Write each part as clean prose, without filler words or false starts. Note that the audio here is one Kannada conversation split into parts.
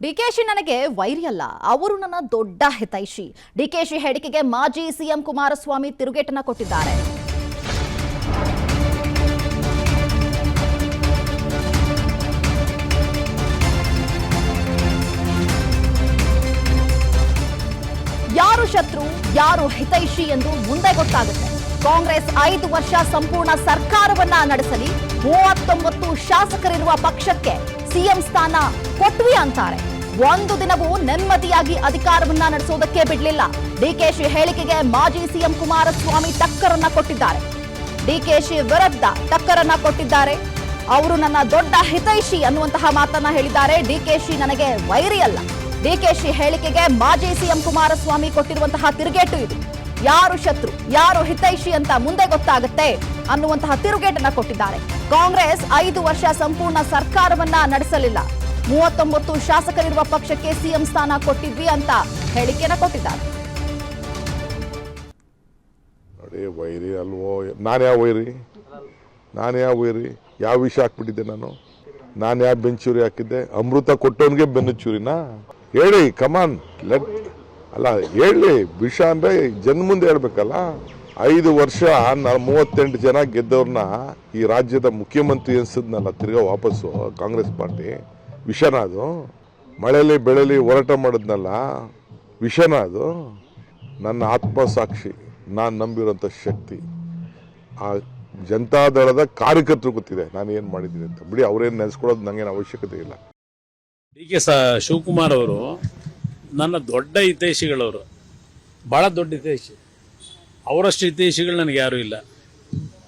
ಡಿಕೆಶಿ ನನಗೆ ವೈರಿಯಲ್ಲ, ಅವರು ನನ್ನ ದೊಡ್ಡ ಹಿತೈಷಿ. ಡಿಕೆಶಿ ಹೇಳಿಕೆಗೆ ಮಾಜಿ ಸಿಎಂ ಕುಮಾರಸ್ವಾಮಿ ತಿರುಗೇಟನ್ನ ಕೊಟ್ಟಿದ್ದಾರೆ. ಯಾರು ಶತ್ರು ಯಾರು ಹಿತೈಷಿ ಎಂದು ಮುಂದೆ ಗೊತ್ತಾಗುತ್ತೆ. ಕಾಂಗ್ರೆಸ್ 5 ವರ್ಷ ಸಂಪೂರ್ಣ ಸರ್ಕಾರವನ್ನ ನಡೆಸಲಿ, 39 ಶಾಸಕರಿರುವ ಪಕ್ಷಕ್ಕೆ ಸಿಎಂ ಸ್ಥಾನ ಕೊಟ್ವಿ ಅಂತಾರೆ. ಒಂದು ದಿನವೂ ನೆಮ್ಮದಿಯಾಗಿ ಅಧಿಕಾರವನ್ನ ನಡೆಸೋದಕ್ಕೆ ಬಿಡಲಿಲ್ಲ. ಡಿಕೆಶಿ ಹೇಳಿಕೆಗೆ ಮಾಜಿ ಸಿಎಂ ಕುಮಾರಸ್ವಾಮಿ ಟಕ್ಕರನ್ನ ಕೊಟ್ಟಿದ್ದಾರೆ. ಡಿಕೆಶಿ ವಿರುದ್ಧ ಟಕ್ಕರನ್ನ ಕೊಟ್ಟಿದ್ದಾರೆ. ಅವರು ನನ್ನ ದೊಡ್ಡ ಹಿತೈಷಿ ಅನ್ನುವಂತಹ ಮಾತನ್ನ ಹೇಳಿದ್ದಾರೆ. ಡಿಕೆಶಿ ನನಗೆ ವೈರಿ ಅಲ್ಲ. ಡಿಕೆಶಿ ಹೇಳಿಕೆಗೆ ಮಾಜಿ ಸಿಎಂ ಕುಮಾರಸ್ವಾಮಿ ಕೊಟ್ಟಿರುವಂತಹ ತಿರುಗೇಟು ಇದು. ಯಾರು ಶತ್ರು ಯಾರು ಹಿತೈಷಿ ಅಂತ ಮುಂದೆ ಗೊತ್ತಾಗುತ್ತೆ ಅನ್ನುವಂತಹ ತಿರುಗೇಟನ್ನ ಕೊಟ್ಟಿದ್ದಾರೆ. ಕಾಂಗ್ರೆಸ್ 5 ವರ್ಷ ಸಂಪೂರ್ಣ ಸರ್ಕಾರವನ್ನ ನಡೆಸಲಿಲ್ಲ, 39 ಶಾಸಕರಿರುವ ಪಕ್ಷಕ್ಕೆ ಸಿಎಂ ಸ್ಥಾನ ಕೊಟ್ಟಿದ್ವಿ ಅಂತ ಹೇಳಿಕೆಯನ್ನ ಕೊಟ್ಟಿದ್ದಾರೆ. ನೋಡಿ, ವೈರಿ ಅಲ್ವೋ? ನಾನು ಯಾವ ವೈರಿ? ಯಾವ ವಿಷ ಹಾಕ್ಬಿಟ್ಟಿದ್ದೆ ನಾನು ಯಾವ ಬೆಂಚೂರಿ ಹಾಕಿದ್ದೆ? ಅಮೃತ ಕೊಟ್ಟವನಿಗೆ ಬೆನ್ನು ಚೂರಿನಾ? ಹೇಳಿ, ಕಮಾನ್ ಅಲ್ಲ ಹೇಳಿ. ವಿಷ ಅಂದ್ರೆ ಜನ ಮುಂದೆ ಹೇಳ್ಬೇಕಲ್ಲ. 5 ವರ್ಷ 38 ಜನ ಗೆದ್ದವ್ರನ್ನ ಈ ರಾಜ್ಯದ ಮುಖ್ಯಮಂತ್ರಿ ಅನ್ಸಿದ್ನಲ್ಲ, ತಿರ್ಗಾ ವಾಪಸ್ಸು ಕಾಂಗ್ರೆಸ್ ಪಾರ್ಟಿ. ವಿಷನ ಅದು? ಮಳೆಯಲ್ಲಿ ಬೆಳೆಲಿ ಹೋರಾಟ ಮಾಡಿದ್ನಲ್ಲ, ವಿಷನ ಅದು? ನನ್ನ ಆತ್ಮಸಾಕ್ಷಿ, ನಾನು ನಂಬಿರೋಂಥ ಶಕ್ತಿ ಆ ಜನತಾದಳದ ಕಾರ್ಯಕರ್ತರು ಗೊತ್ತಿದೆ ನಾನು ಏನು ಮಾಡಿದ್ದೀನಿ ಅಂತ. ಬಿಡಿ, ಅವ್ರೇನು ನೆನೆಸ್ಕೊಳ್ಳೋದು ನಂಗೇನು ಅವಶ್ಯಕತೆ ಇಲ್ಲ. ಡಿ.ಕೆ. ಶಿವಕುಮಾರ್ ಅವರು ನನ್ನ ದೊಡ್ಡ ಹಿತೈಷಿಗಳವರು, ಭಾಳ ದೊಡ್ಡ ಹಿತೈಷಿ. ಅವರಷ್ಟು ಹಿತೈಷಿಗಳು ನನಗೆ ಯಾರೂ ಇಲ್ಲ,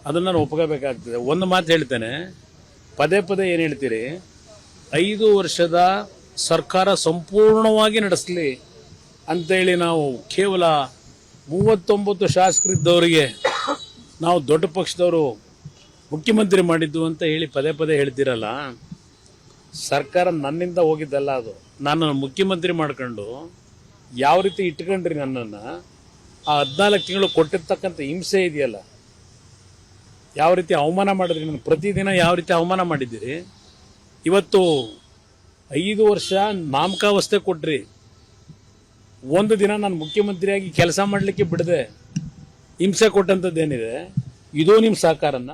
ಅದನ್ನು ನಾನು ಒಪ್ಕೋಬೇಕಾಗ್ತದೆ. ಒಂದು ಮಾತು ಹೇಳ್ತೇನೆ, ಪದೇ ಪದೇ ಏನು ಹೇಳ್ತೀರಿ, 5 ವರ್ಷದ ಸರ್ಕಾರ ಸಂಪೂರ್ಣವಾಗಿ ನಡೆಸಲಿ ಅಂತೇಳಿ ನಾವು ಕೇವಲ 39 ಶಾಸಕರಿದ್ದವರಿಗೆ ನಾವು ದೊಡ್ಡ ಪಕ್ಷದವರು ಮುಖ್ಯಮಂತ್ರಿ ಮಾಡಿದ್ದು ಅಂತ ಹೇಳಿ ಪದೇ ಪದೇ ಹೇಳ್ತೀರಲ್ಲ. ಸರ್ಕಾರ ನನ್ನಿಂದ ಹೋಗಿದ್ದಲ್ಲ, ಅದು ನನ್ನನ್ನು ಮುಖ್ಯಮಂತ್ರಿ ಮಾಡ್ಕೊಂಡು ಯಾವ ರೀತಿ ಇಟ್ಕೊಂಡ್ರಿ ನನ್ನನ್ನು. ಆ 14 ತಿಂಗಳು ಕೊಟ್ಟಿರ್ತಕ್ಕಂಥ ಹಿಂಸೆ ಇದೆಯಲ್ಲ, ಯಾವ ರೀತಿ ಅವಮಾನ ಮಾಡಿದ್ರಿ ನನ್ನ, ಪ್ರತಿದಿನ ಯಾವ ರೀತಿ ಅವಮಾನ ಮಾಡಿದ್ದೀರಿ. ಇವತ್ತು 5 ವರ್ಷ ನಾಮಕಾವಸ್ಥೆ ಕೊಟ್ರಿ, ಒಂದು ದಿನ ನಾನು ಮುಖ್ಯಮಂತ್ರಿಯಾಗಿ ಕೆಲಸ ಮಾಡಲಿಕ್ಕೆ ಬಿಡದೆ ಹಿಂಸೆ ಕೊಟ್ಟಂಥದ್ದೇನಿದೆ, ಇದು ನಿಮ್ಮ ಸಹಕಾರನ.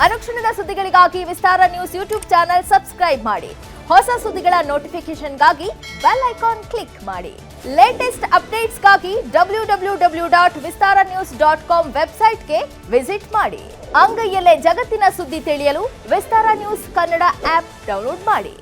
ಅನುಕ್ಷಣದ ಸುದ್ದಿಗಳಿಗಾಗಿ ವಿಸ್ತಾರ ನ್ಯೂಸ್ ಯೂಟ್ಯೂಬ್ ಚಾನೆಲ್ ಸಬ್ಸ್ಕ್ರೈಬ್ ಮಾಡಿ. ಹೊಸ ಸುದ್ದಿಗಳ ನೋಟಿಫಿಕೇಶನ್ಗಾಗಿ ಬೆಲ್ ಐಕಾನ್ ಕ್ಲಿಕ್ ಮಾಡಿ. ಲೇಟೆಸ್ಟ್ ಅಪ್ಡೇಟ್ಸ್ಗಾಗಿ www.vistaranews.com ವೆಬ್ಸೈಟ್ಗೆ ವಿಸಿಟ್ ಮಾಡಿ. ಅಂಗೈಯಲ್ಲೇ ಜಗತ್ತಿನ ಸುದ್ದಿ ತಿಳಿಯಲು ವಿಸ್ತಾರ ನ್ಯೂಸ್ ಕನ್ನಡ ಆಪ್ ಡೌನ್ಲೋಡ್ ಮಾಡಿ.